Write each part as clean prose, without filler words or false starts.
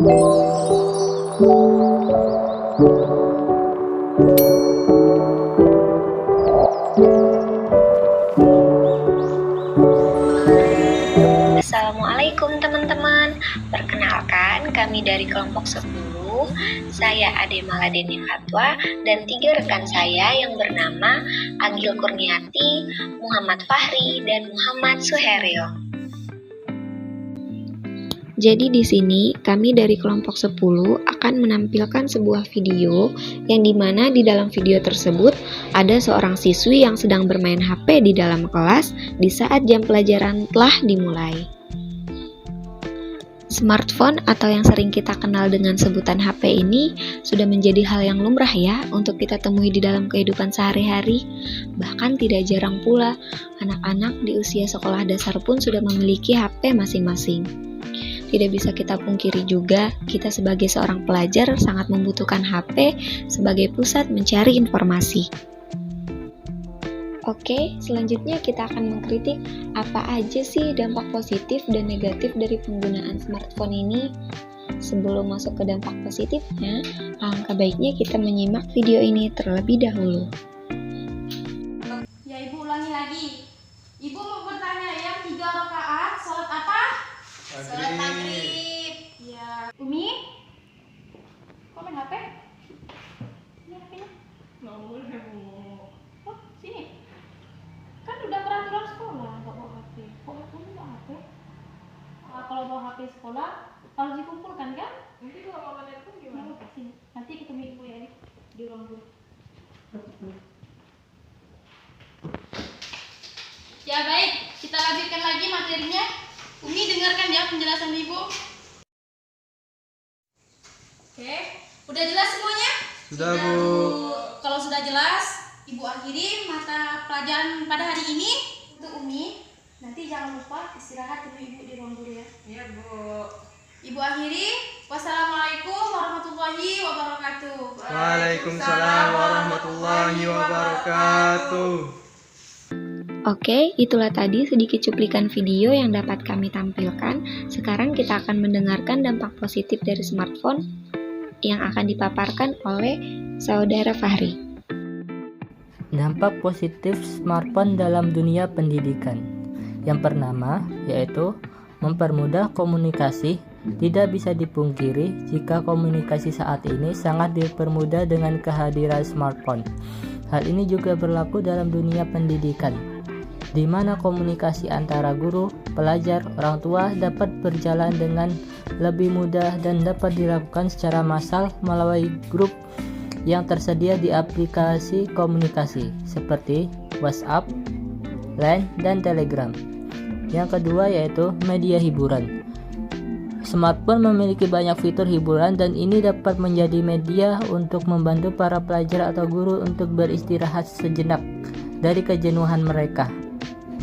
Assalamualaikum teman-teman. Perkenalkan, kami dari kelompok 10. Saya Ade Maladeni Fatwa dan 3 rekan saya yang bernama Agil Kurniati, Muhammad Fahri, dan Muhammad Suheryo. Jadi di sini kami dari kelompok 10 akan menampilkan sebuah video yang dimana di dalam video tersebut ada seorang siswi yang sedang bermain HP di dalam kelas di saat jam pelajaran telah dimulai. Smartphone atau yang sering kita kenal dengan sebutan HP ini sudah menjadi hal yang lumrah ya untuk kita temui di dalam kehidupan sehari-hari. Bahkan tidak jarang pula anak-anak di usia sekolah dasar pun sudah memiliki HP masing-masing. Tidak bisa kita pungkiri juga, kita sebagai seorang pelajar sangat membutuhkan HP sebagai pusat mencari informasi. Oke, selanjutnya kita akan mengkritik apa aja sih dampak positif dan negatif dari penggunaan smartphone ini. Sebelum masuk ke dampak positifnya, alangkah baiknya kita menyimak video ini terlebih dahulu. Ya, Ibu ulangi lagi. Ibu mau bertanya yang 3 rakaat salat apa? Salat maghrib. Ya. Umi? Kok main HP? Ini HP-nya? Nggak boleh, Bu. Oh, sini. Kan udah peraturan sekolah, nggak bawa HP. Kok kamu bawa HP? Kalau bawa HP sekolah, harus dikumpulkan kan? Nanti kalau mama nelpon gimana? Sini. Nanti ketemu Ibu ya di ruang guru. Ya baik, kita lanjutkan lagi materinya. Umi dengarkan ya penjelasan Ibu. Oke, udah jelas semuanya? Sudah, Bu. Kalau sudah jelas, Ibu akhiri mata pelajaran pada hari ini untuk Umi. Nanti jangan lupa istirahat dulu Ibu di ruang guru ya. Iya, Bu. Ibu akhiri. Wassalamualaikum warahmatullahi wabarakatuh. Waalaikumsalam warahmatullahi wabarakatuh. Oke, itulah tadi sedikit cuplikan video yang dapat kami tampilkan. Sekarang kita akan mendengarkan dampak positif dari smartphone yang akan dipaparkan oleh Saudara Fahri. Dampak positif smartphone dalam dunia pendidikan. Yang pertama yaitu mempermudah komunikasi. Tidak bisa dipungkiri jika komunikasi saat ini sangat dipermudah dengan kehadiran smartphone. Hal ini juga berlaku dalam dunia pendidikan, di mana komunikasi antara guru, pelajar, orang tua dapat berjalan dengan lebih mudah dan dapat dilakukan secara massal melalui grup yang tersedia di aplikasi komunikasi seperti WhatsApp, Line, dan Telegram. Yang kedua yaitu media hiburan. Smartphone memiliki banyak fitur hiburan dan ini dapat menjadi media untuk membantu para pelajar atau guru untuk beristirahat sejenak dari kejenuhan mereka.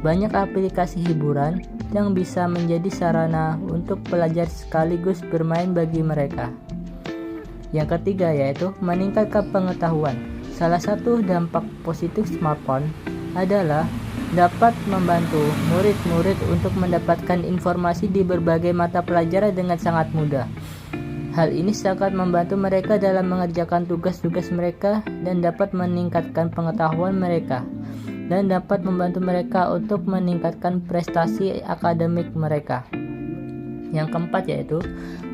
Banyak aplikasi hiburan yang bisa menjadi sarana untuk pelajar sekaligus bermain bagi mereka. Yang ketiga yaitu meningkatkan pengetahuan. Salah satu dampak positif smartphone adalah dapat membantu murid-murid untuk mendapatkan informasi di berbagai mata pelajaran dengan sangat mudah. Hal ini sangat membantu mereka dalam mengerjakan tugas-tugas mereka dan dapat meningkatkan pengetahuan mereka dan dapat membantu mereka untuk meningkatkan prestasi akademik mereka. Yang keempat yaitu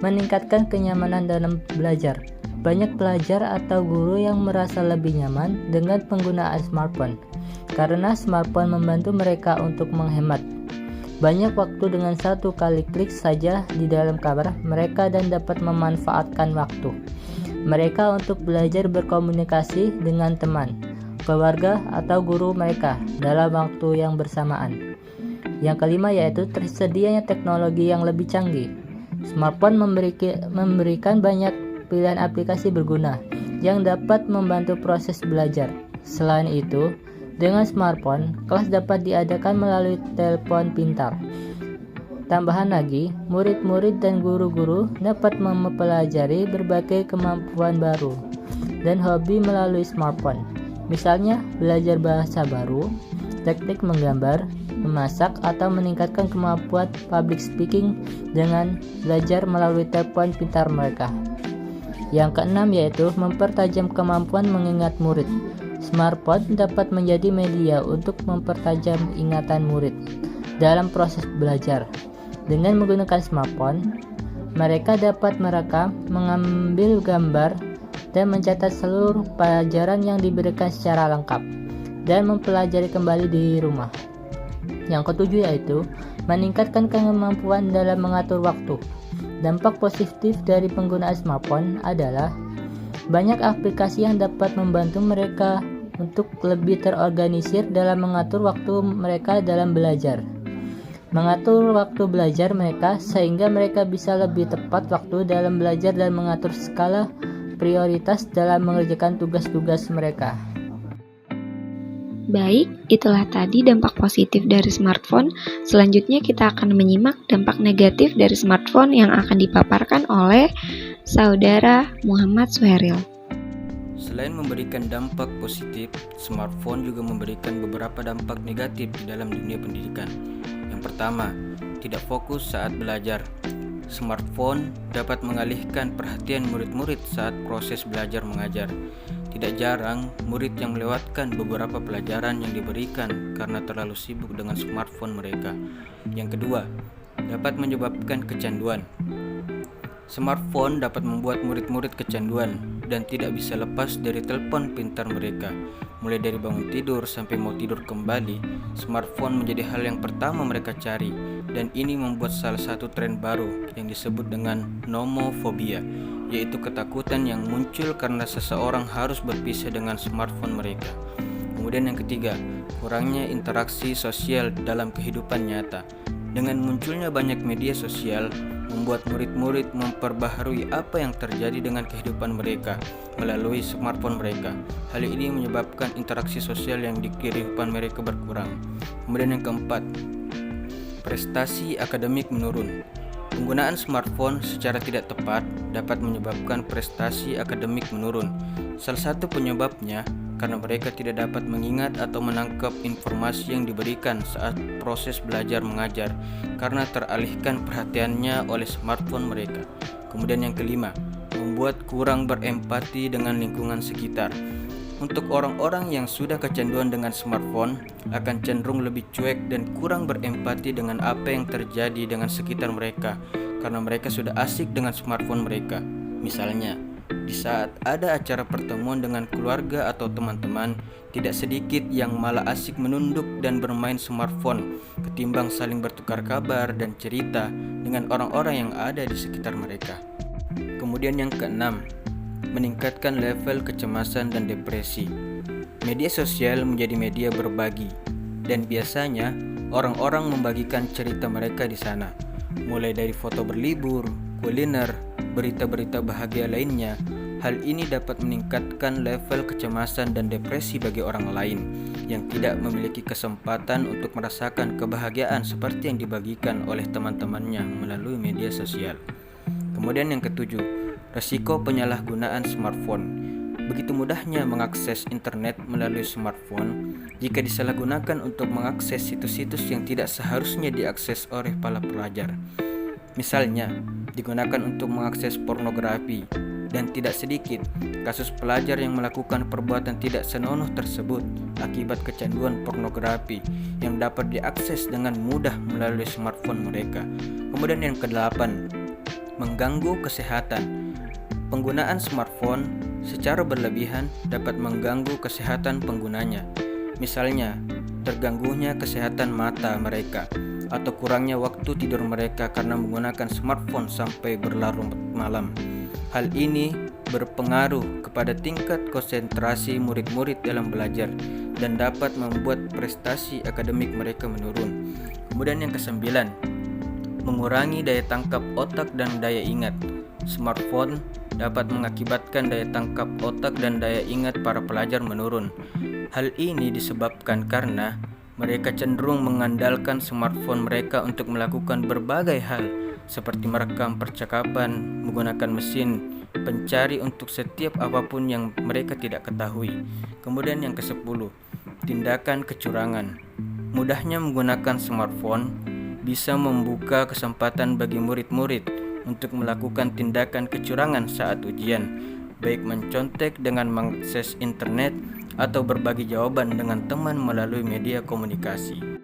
meningkatkan kenyamanan dalam belajar. Banyak pelajar atau guru yang merasa lebih nyaman dengan penggunaan smartphone karena smartphone membantu mereka untuk menghemat banyak waktu dengan satu kali klik saja di dalam kamar mereka dan dapat memanfaatkan waktu mereka untuk belajar berkomunikasi dengan teman, keluarga, atau guru mereka dalam waktu yang bersamaan. Yang kelima yaitu tersedianya teknologi yang lebih canggih. Smartphone memberikan banyak pilihan aplikasi berguna yang dapat membantu proses belajar. Selain itu, dengan smartphone, kelas dapat diadakan melalui telepon pintar. Tambahan lagi, murid-murid dan guru-guru dapat mempelajari berbagai kemampuan baru dan hobi melalui smartphone. Misalnya, belajar bahasa baru, teknik menggambar, memasak, atau meningkatkan kemampuan public speaking dengan belajar melalui telepon pintar mereka. Yang keenam yaitu mempertajam kemampuan mengingat murid. Smartphone dapat menjadi media untuk mempertajam ingatan murid dalam proses belajar. Dengan menggunakan smartphone, mereka dapat merekam, mengambil gambar, dan mencatat seluruh pelajaran yang diberikan secara lengkap dan mempelajari kembali di rumah. Yang ketujuh yaitu meningkatkan kemampuan dalam mengatur waktu. Dampak positif dari penggunaan smartphone adalah banyak aplikasi yang dapat membantu mereka untuk lebih terorganisir dalam mengatur waktu mereka dalam belajar. Mengatur waktu belajar mereka sehingga mereka bisa lebih tepat waktu dalam belajar dan mengatur skala prioritas dalam mengerjakan tugas-tugas mereka. Baik, itulah tadi dampak positif dari smartphone. Selanjutnya kita akan menyimak dampak negatif dari smartphone yang akan dipaparkan oleh Saudara Muhammad Suheril. Selain memberikan dampak positif, smartphone juga memberikan beberapa dampak negatif di dalam dunia pendidikan. Yang pertama, tidak fokus saat belajar. Smartphone dapat mengalihkan perhatian murid-murid saat proses belajar mengajar. Tidak jarang, murid yang melewatkan beberapa pelajaran yang diberikan karena terlalu sibuk dengan smartphone mereka. Yang kedua, dapat menyebabkan kecanduan. Smartphone dapat membuat murid-murid kecanduan dan tidak bisa lepas dari telepon pintar mereka. Mulai dari bangun tidur sampai mau tidur kembali, smartphone menjadi hal yang pertama mereka cari, dan ini membuat salah satu tren baru yang disebut dengan nomophobia, yaitu ketakutan yang muncul karena seseorang harus berpisah dengan smartphone mereka. Kemudian yang ketiga, kurangnya interaksi sosial dalam kehidupan nyata. Dengan munculnya banyak media sosial, membuat murid-murid memperbaharui apa yang terjadi dengan kehidupan mereka melalui smartphone mereka. Hal ini menyebabkan interaksi sosial yang di kehidupan mereka berkurang. Kemudian yang keempat, prestasi akademik menurun. Penggunaan smartphone secara tidak tepat dapat menyebabkan prestasi akademik menurun. Salah satu penyebabnya karena mereka tidak dapat mengingat atau menangkap informasi yang diberikan saat proses belajar mengajar karena teralihkan perhatiannya oleh smartphone mereka. Kemudian yang kelima, membuat kurang berempati dengan lingkungan sekitar. Untuk orang-orang yang sudah kecanduan dengan smartphone akan cenderung lebih cuek dan kurang berempati dengan apa yang terjadi dengan sekitar mereka karena mereka sudah asik dengan smartphone mereka. Misalnya, di saat ada acara pertemuan dengan keluarga atau teman-teman, tidak sedikit yang malah asik menunduk dan bermain smartphone ketimbang saling bertukar kabar dan cerita dengan orang-orang yang ada di sekitar mereka. Kemudian yang keenam, meningkatkan level kecemasan dan depresi. Media sosial menjadi media berbagi, dan biasanya orang-orang membagikan cerita mereka di sana, mulai dari foto berlibur, kuliner, berita-berita bahagia lainnya. Hal ini dapat meningkatkan level kecemasan dan depresi bagi orang lain yang tidak memiliki kesempatan untuk merasakan kebahagiaan seperti yang dibagikan oleh teman-temannya melalui media sosial. Kemudian yang ketujuh, resiko penyalahgunaan smartphone. Begitu mudahnya mengakses internet melalui smartphone jika disalahgunakan untuk mengakses situs-situs yang tidak seharusnya diakses oleh para pelajar. Misalnya, digunakan untuk mengakses pornografi, dan tidak sedikit kasus pelajar yang melakukan perbuatan tidak senonoh tersebut akibat kecanduan pornografi yang dapat diakses dengan mudah melalui smartphone mereka. Kemudian yang kedelapan, mengganggu kesehatan. Penggunaan smartphone secara berlebihan dapat mengganggu kesehatan penggunanya. Misalnya, terganggunya kesehatan mata mereka atau kurangnya waktu tidur mereka karena menggunakan smartphone sampai berlarut malam. Hal ini berpengaruh kepada tingkat konsentrasi murid-murid dalam belajar dan dapat membuat prestasi akademik mereka menurun. Kemudian yang kesembilan, mengurangi daya tangkap otak dan daya ingat. Smartphone dapat mengakibatkan daya tangkap otak dan daya ingat para pelajar menurun. Hal ini disebabkan karena mereka cenderung mengandalkan smartphone mereka untuk melakukan berbagai hal seperti merekam percakapan, menggunakan mesin pencari untuk setiap apapun yang mereka tidak ketahui. Kemudian yang ke-10, tindakan kecurangan. Mudahnya menggunakan smartphone bisa membuka kesempatan bagi murid-murid untuk melakukan tindakan kecurangan saat ujian, baik mencontek dengan mengakses internet atau berbagi jawaban dengan teman melalui media komunikasi.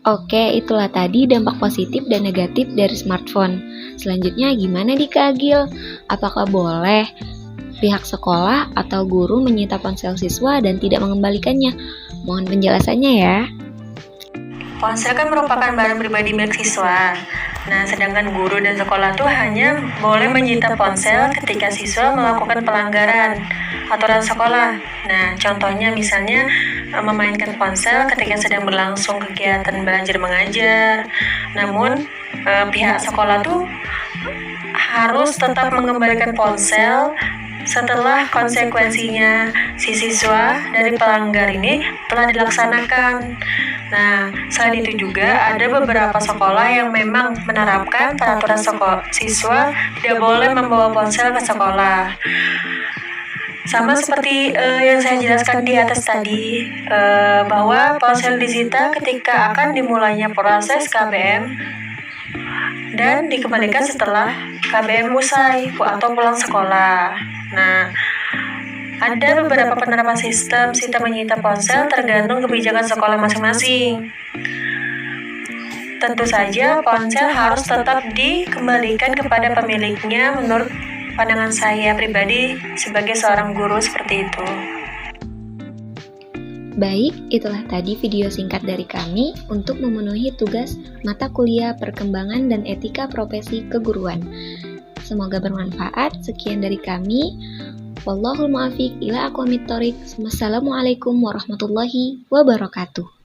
Oke, itulah tadi dampak positif dan negatif dari smartphone. Selanjutnya gimana nih Kak Agil? Apakah boleh pihak sekolah atau guru menyita ponsel siswa dan tidak mengembalikannya? Mohon penjelasannya ya. Ponsel kan merupakan barang pribadi milik siswa. Nah, sedangkan guru dan sekolah tuh hanya boleh menyita ponsel ketika siswa melakukan pelanggaran aturan sekolah. Nah, contohnya misalnya memainkan ponsel ketika sedang berlangsung kegiatan belajar mengajar. Namun, pihak sekolah tuh harus tetap mengembalikan ponsel setelah konsekuensinya si siswa dari pelanggar ini telah dilaksanakan. Nah, selain itu juga ada beberapa sekolah yang memang menerapkan peraturan siswa tidak boleh membawa ponsel ke sekolah. Sama seperti yang saya jelaskan di atas tadi, bahwa ponsel disita ketika akan dimulainya proses KBM dan dikembalikan setelah KBM usai atau pulang sekolah. Nah, ada beberapa penerapan sistem sita menyita ponsel tergantung kebijakan sekolah masing-masing. Tentu saja ponsel harus tetap dikembalikan kepada pemiliknya menurut pandangan saya pribadi sebagai seorang guru seperti itu. Baik, itulah tadi video singkat dari kami untuk memenuhi tugas mata kuliah Perkembangan dan Etika Profesi Keguruan. Semoga bermanfaat. Sekian dari kami. Wallahul muwaffiq ila aqwamit thoriq. Wassalamualaikum warahmatullahi wabarakatuh.